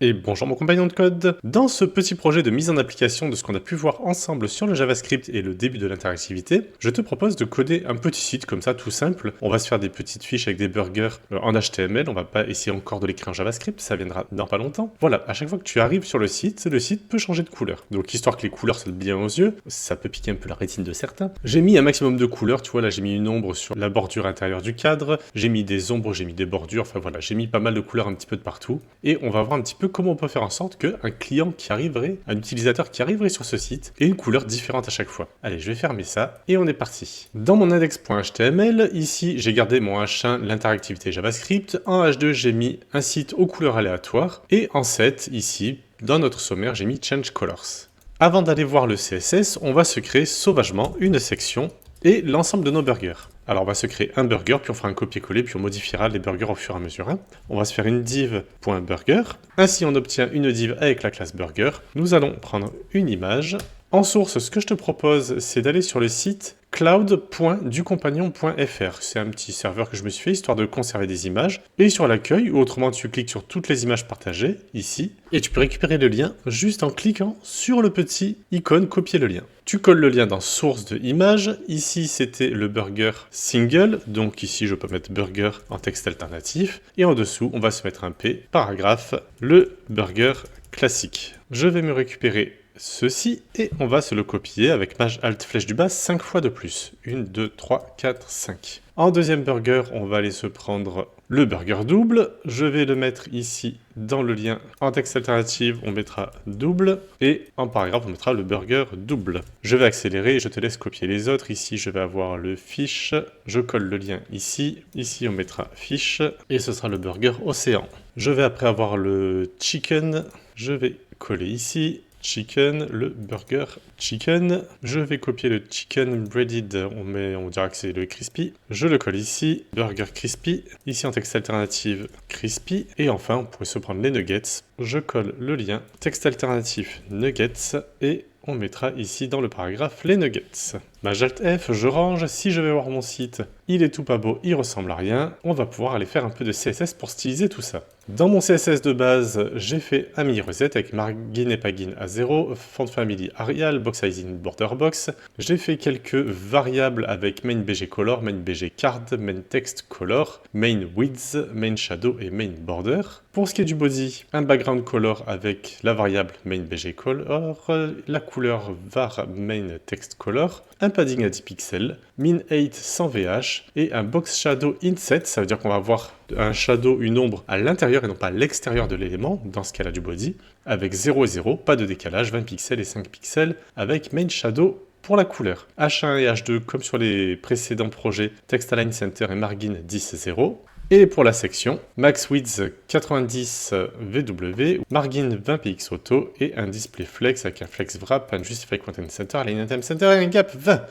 Et bonjour mon compagnon de code. Dans ce petit projet de mise en application de ce qu'on a pu voir ensemble sur le JavaScript et le début de l'interactivité, je te propose de coder un petit site comme ça tout simple. On va se faire des petites fiches avec des burgers en HTML, on va pas essayer encore de l'écrire en JavaScript, ça viendra dans pas longtemps. Voilà, à chaque fois que tu arrives sur le site peut changer de couleur. Donc histoire que les couleurs soient bien aux yeux, ça peut piquer un peu la rétine de certains. J'ai mis un maximum de couleurs, tu vois là j'ai mis une ombre sur la bordure intérieure du cadre, j'ai mis des ombres, j'ai mis des bordures, enfin voilà, j'ai mis pas mal de couleurs un petit peu de partout. Et on va voir un petit peu comment on peut faire en sorte qu'un client qui arriverait, un utilisateur qui arriverait sur ce site ait une couleur différente à chaque fois. Allez, je vais fermer ça et on est parti. Dans mon index.html, ici j'ai gardé mon H1, l'interactivité JavaScript. En H2, j'ai mis un site aux couleurs aléatoires. Et en 7, ici, dans notre sommaire, j'ai mis Change Colors. Avant d'aller voir le CSS, on va se créer sauvagement une section et l'ensemble de nos burgers. Alors on va se créer un burger, puis on fera un copier-coller, puis on modifiera les burgers au fur et à mesure. On va se faire une div.burger. Ainsi on obtient une div avec la classe burger. Nous allons prendre une image. En source, ce que je te propose, c'est d'aller sur le site cloud.ducompagnon.fr. C'est un petit serveur que je me suis fait, histoire de conserver des images. Et sur l'accueil, ou autrement tu cliques sur toutes les images partagées, ici, et tu peux récupérer le lien juste en cliquant sur le petit icône copier le lien. Tu colles le lien dans source de image. Ici, c'était le burger single. Donc ici, je peux mettre burger en texte alternatif. Et en dessous, on va se mettre un P, paragraphe, le burger classique. Je vais me récupérer ceci, et on va se le copier avec Maj Alt flèche du bas 5 fois de plus. 1, 2, 3, 4, 5. En deuxième burger, on va aller se prendre le burger double. Je vais le mettre ici dans le lien. En texte alternatif, on mettra double. Et en paragraphe, on mettra le burger double. Je vais accélérer et je te laisse copier les autres. Ici, je vais avoir le fiche. Je colle le lien ici. Ici, on mettra fiche. Et ce sera le burger océan. Je vais après avoir le chicken. Je vais coller ici. Chicken, le burger chicken. Je vais copier le chicken breaded, on dira que c'est le crispy. Je le colle ici, burger crispy. Ici en texte alternatif, crispy. Et enfin, on pourrait se prendre les nuggets. Je colle le lien, texte alternatif, nuggets. Et on mettra ici dans le paragraphe les nuggets. Maj Alt F, je range. Si je vais voir mon site, il est tout pas beau, il ressemble à rien. On va pouvoir aller faire un peu de CSS pour styliser tout ça. Dans mon CSS de base, j'ai fait un mini reset avec margin et padding à 0, font family Arial, box sizing border box. J'ai fait quelques variables avec main BG color, main BG card, main text color, main width, main shadow et main border. Pour ce qui est du body, un background color avec la variable main BG color, la couleur var main text color, un padding à 10 pixels, min 8 sans VH et un box shadow inset, ça veut dire qu'on va avoir un shadow, une ombre à l'intérieur et non pas à l'extérieur de l'élément, dans ce cas-là du body, avec 0 et 0, pas de décalage, 20 pixels et 5 pixels, avec main shadow pour la couleur. H1 et H2, comme sur les précédents projets, text align center et margin 10 0. Et pour la section, max width 90 VW, margin 20 px auto et un display flex avec un flex wrap, un justify content center, align item center et un gap 20.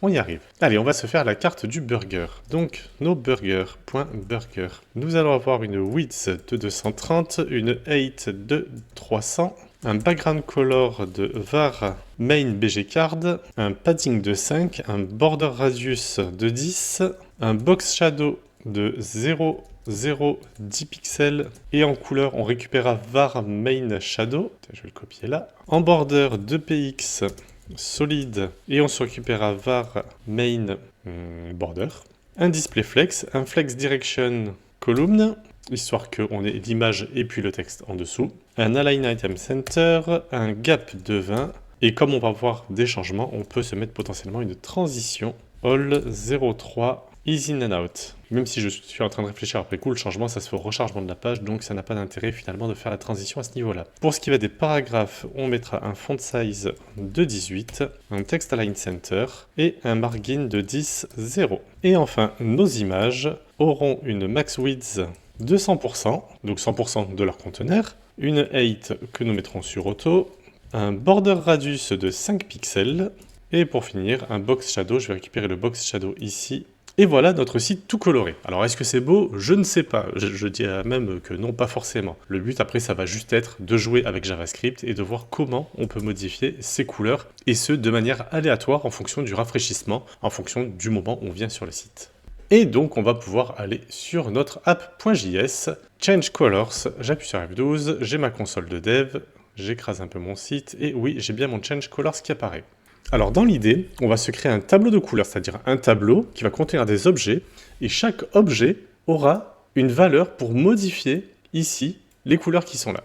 On y arrive. Allez, on va se faire la carte du burger. Donc, nos burgers.burger. Nous allons avoir une width de 230, une height de 300, un background color de var main BG card, un padding de 5, un border radius de 10, un box shadow de 0, 0, 10 pixels. Et en couleur, on récupérera var main shadow. Je vais le copier là. En border 2px solide. Et on se récupérera var main border. Un display flex, un flex direction column, histoire qu'on ait l'image et puis le texte en dessous. Un align item center, un gap de 20. Et comme on va voir des changements, on peut se mettre potentiellement une transition. All 03 easy in and out. Même si je suis en train de réfléchir après coup, le changement, ça se fait au rechargement de la page, donc ça n'a pas d'intérêt finalement de faire la transition à ce niveau-là. Pour ce qui va des paragraphes, on mettra un font size de 18, un text align center et un margin de 10, 0. Et enfin, nos images auront une max width de 100%, donc 100% de leur conteneur, une height que nous mettrons sur auto, un border radius de 5 pixels, et pour finir, un box shadow. Je vais récupérer le box shadow ici. Et voilà notre site tout coloré. Alors est-ce que c'est beau? Je ne sais pas. Je dirais même que non, pas forcément. Le but après, ça va juste être de jouer avec JavaScript et de voir comment on peut modifier ces couleurs, et ce de manière aléatoire en fonction du rafraîchissement, en fonction du moment où on vient sur le site. Et donc on va pouvoir aller sur notre app.js, Change Colors, j'appuie sur F12, j'ai ma console de dev, j'écrase un peu mon site, et oui, j'ai bien mon Change Colors qui apparaît. Alors dans l'idée, on va se créer un tableau de couleurs, c'est-à-dire un tableau qui va contenir des objets, et chaque objet aura une valeur pour modifier ici les couleurs qui sont là.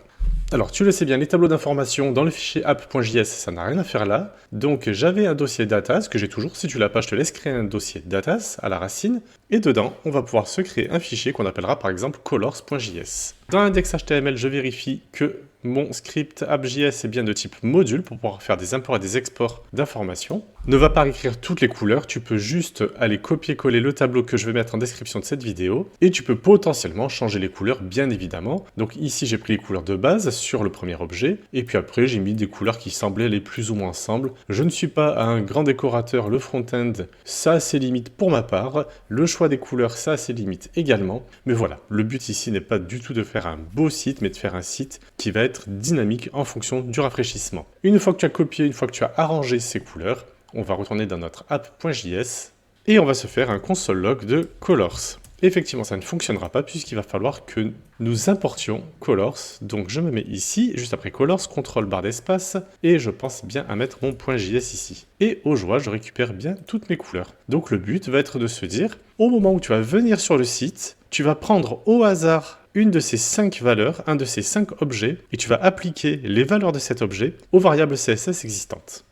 Alors tu le sais bien, les tableaux d'information dans le fichier app.js, ça n'a rien à faire là. Donc j'avais un dossier datas que j'ai toujours, si tu l'as pas, je te laisse créer un dossier datas à la racine. Et dedans, on va pouvoir se créer un fichier qu'on appellera par exemple colors.js. Dans l'index.html, je vérifie que mon script app.js est bien de type module pour pouvoir faire des imports et des exports d'informations. Ne va pas écrire toutes les couleurs, tu peux juste aller copier-coller le tableau que je vais mettre en description de cette vidéo et tu peux potentiellement changer les couleurs bien évidemment. Donc ici j'ai pris les couleurs de base sur le premier objet et puis après j'ai mis des couleurs qui semblaient aller plus ou moins ensemble. Je ne suis pas un grand décorateur, le front-end ça a ses limites pour ma part, le choix des couleurs ça a ses limites également, mais voilà, le but ici n'est pas du tout de faire un beau site mais de faire un site qui va être dynamique en fonction du rafraîchissement. Une fois que tu as copié, une fois que tu as arrangé ces couleurs, on va retourner dans notre app.js et on va se faire un console log de colors. Effectivement, ça ne fonctionnera pas puisqu'il va falloir que nous importions colors. Donc je me mets ici, juste après colors, contrôle barre d'espace, et je pense bien à mettre mon .js ici. Et au joie, je récupère bien toutes mes couleurs. Donc le but va être de se dire, au moment où tu vas venir sur le site, tu vas prendre au hasard une de ces 5 valeurs, un de ces 5 objets, et tu vas appliquer les valeurs de cet objet aux variables CSS existantes.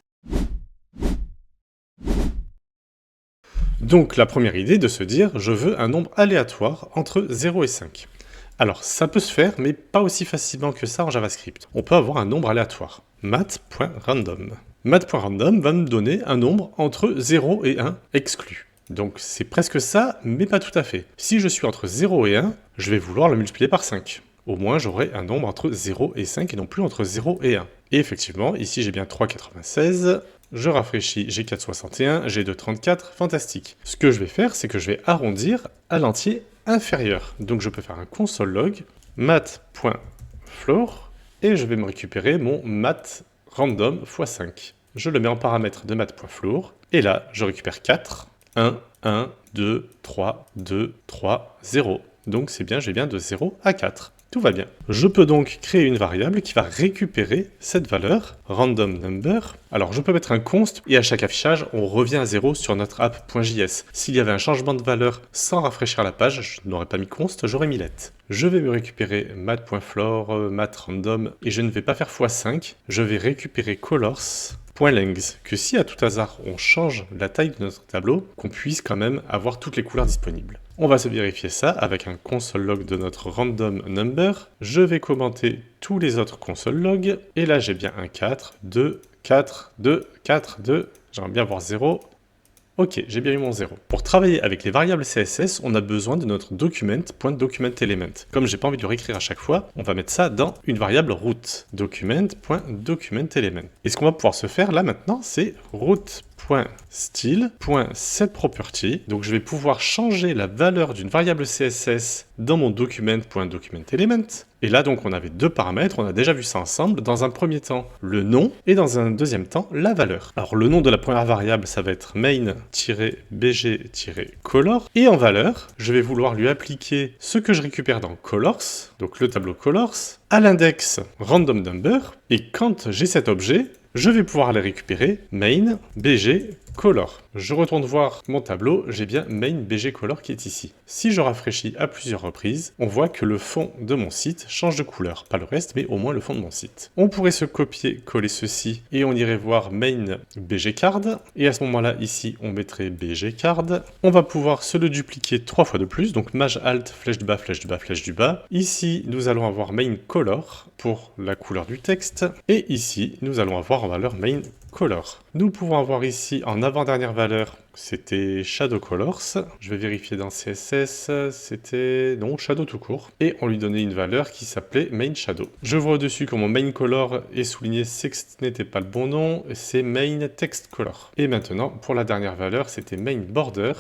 Donc la première idée de se dire, je veux un nombre aléatoire entre 0 et 5. Alors ça peut se faire, mais pas aussi facilement que ça en JavaScript. On peut avoir un nombre aléatoire, mat.random. Mat.random va me donner un nombre entre 0 et 1 exclu. Donc c'est presque ça, mais pas tout à fait. Si je suis entre 0 et 1, je vais vouloir le multiplier par 5. Au moins j'aurai un nombre entre 0 et 5 et non plus entre 0 et 1. Et effectivement, ici j'ai bien 3,96. Je rafraîchis, j'ai 4,61, j'ai 2,34, fantastique. Ce que je vais faire, c'est que je vais arrondir à l'entier inférieur. Donc je peux faire un console log mat.floor et je vais me récupérer mon mat random x 5. Je le mets en paramètre de mat.floor et là, je récupère 4, 1, 1, 2, 3, 2, 3, 0. Donc c'est bien, j'ai bien de 0 à 4. Tout va bien. Je peux donc créer une variable qui va récupérer cette valeur, random number. Alors je peux mettre un const et à chaque affichage, on revient à 0 sur notre app.js. S'il y avait un changement de valeur sans rafraîchir la page, je n'aurais pas mis const, j'aurais mis let. Je vais me récupérer mat.floor, mat.random et je ne vais pas faire x5, je vais récupérer colors.length, que si à tout hasard on change la taille de notre tableau, qu'on puisse quand même avoir toutes les couleurs disponibles. On va se vérifier ça avec un console log de notre random number. Je vais commenter tous les autres console logs. Et là, j'ai bien un 4, 2, 4, 2, 4, 2. J'aimerais bien voir 0. Ok, j'ai bien eu mon 0. Pour travailler avec les variables CSS, on a besoin de notre document.documentElement. Comme j'ai pas envie de le réécrire à chaque fois, on va mettre ça dans une variable root. Document.documentElement. Et ce qu'on va pouvoir se faire là maintenant, c'est root.style.setProperty. Donc je vais pouvoir changer la valeur d'une variable CSS dans mon document.documentElement. Et là donc on avait deux paramètres, on a déjà vu ça ensemble. Dans un premier temps, le nom et dans un deuxième temps, la valeur. Alors le nom de la première variable, ça va être main-bg-color. Et en valeur, je vais vouloir lui appliquer ce que je récupère dans colors, donc le tableau colors, à l'index random number. Et quand j'ai cet objet, je vais pouvoir aller récupérer main bg color. Je retourne voir mon tableau, j'ai bien main bg color qui est ici. Si je rafraîchis à plusieurs reprises, on voit que le fond de mon site change de couleur. Pas le reste, mais au moins le fond de mon site. On pourrait se copier, coller ceci, et on irait voir main bg card. Et à ce moment-là, ici, on mettrait bg card. On va pouvoir se le dupliquer 3 fois de plus, donc maj alt, flèche du bas, flèche du bas, flèche du bas. Ici, nous allons avoir main color pour la couleur du texte. Et ici, nous allons avoir en valeur main color. Nous pouvons avoir ici en avant-dernière valeur, c'était Shadow Colors. Je vais vérifier dans CSS, c'était non, Shadow tout court. Et on lui donnait une valeur qui s'appelait Main Shadow. Je vois au-dessus que mon Main Color est souligné, c'est que ce n'était pas le bon nom, c'est Main Text Color. Et maintenant, pour la dernière valeur, c'était Main Border,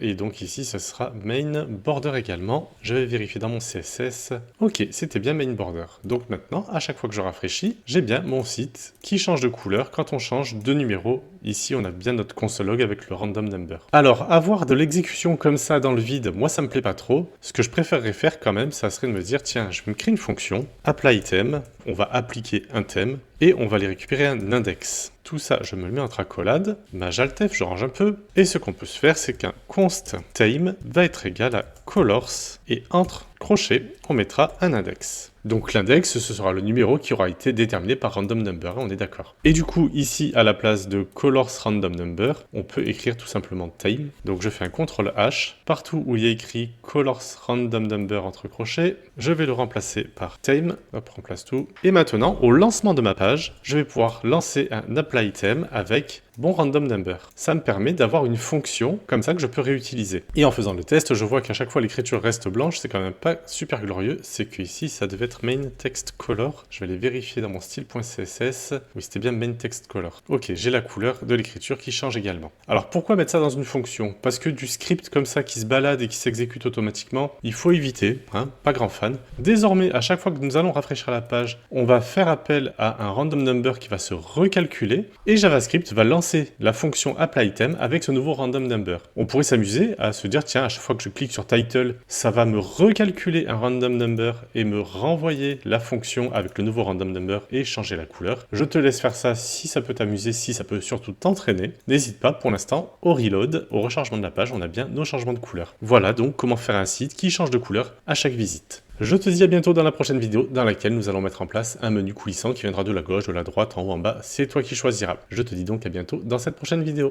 et donc ici, ce sera Main Border également. Je vais vérifier dans mon CSS. Ok, c'était bien Main Border. Donc maintenant, à chaque fois que je rafraîchis, j'ai bien mon site qui change de couleur quand on change de numéro. Ici, on a bien notre console log avec le random number. Alors, avoir de l'exécution comme ça dans le vide, moi, ça me plaît pas trop. Ce que je préférerais faire quand même, ça serait de me dire, tiens, je vais me créer une fonction, apply theme, on va appliquer un thème, et on va aller récupérer un index. Tout ça, je me le mets entre accolades, Alt F, je range un peu, et ce qu'on peut se faire, c'est qu'un const time va être égal à colors, et entre crochets, on mettra un index. Donc l'index, ce sera le numéro qui aura été déterminé par random number, on est d'accord. Et du coup, ici, à la place de colors random number, on peut écrire tout simplement time. Donc je fais un CTRL H, partout où il y a écrit colors random number entre crochets, je vais le remplacer par time, hop, remplace tout. Et maintenant, au lancement de ma page, je vais pouvoir lancer un apply theme avec bon random number. Ça me permet d'avoir une fonction comme ça que je peux réutiliser. Et en faisant le test, je vois qu'à chaque fois l'écriture reste blanche, c'est quand même pas super glorieux, c'est que ici ça devait être main text color. Je vais aller vérifier dans mon style.css. Oui, c'était bien main text color. Ok, j'ai la couleur de l'écriture qui change également. Alors pourquoi mettre ça dans une fonction? Parce que du script comme ça qui se balade et qui s'exécute automatiquement, il faut éviter, hein, pas grand fan. Désormais, à chaque fois que nous allons rafraîchir la page, on va faire appel à un random number qui va se recalculer et JavaScript va lancer la fonction applyTheme avec ce nouveau random number. On pourrait s'amuser à se dire, tiens, à chaque fois que je clique sur title, ça va me recalculer un random number et me renvoyer la fonction avec le nouveau random number et changer la couleur. Je te laisse faire ça si ça peut t'amuser, si ça peut surtout t'entraîner. N'hésite pas, pour l'instant, au reload, au rechargement de la page, on a bien nos changements de couleur. Voilà donc comment faire un site qui change de couleur à chaque visite. Je te dis à bientôt dans la prochaine vidéo dans laquelle nous allons mettre en place un menu coulissant qui viendra de la gauche, de la droite, en haut, en bas, c'est toi qui choisiras. Je te dis donc à bientôt dans cette prochaine vidéo.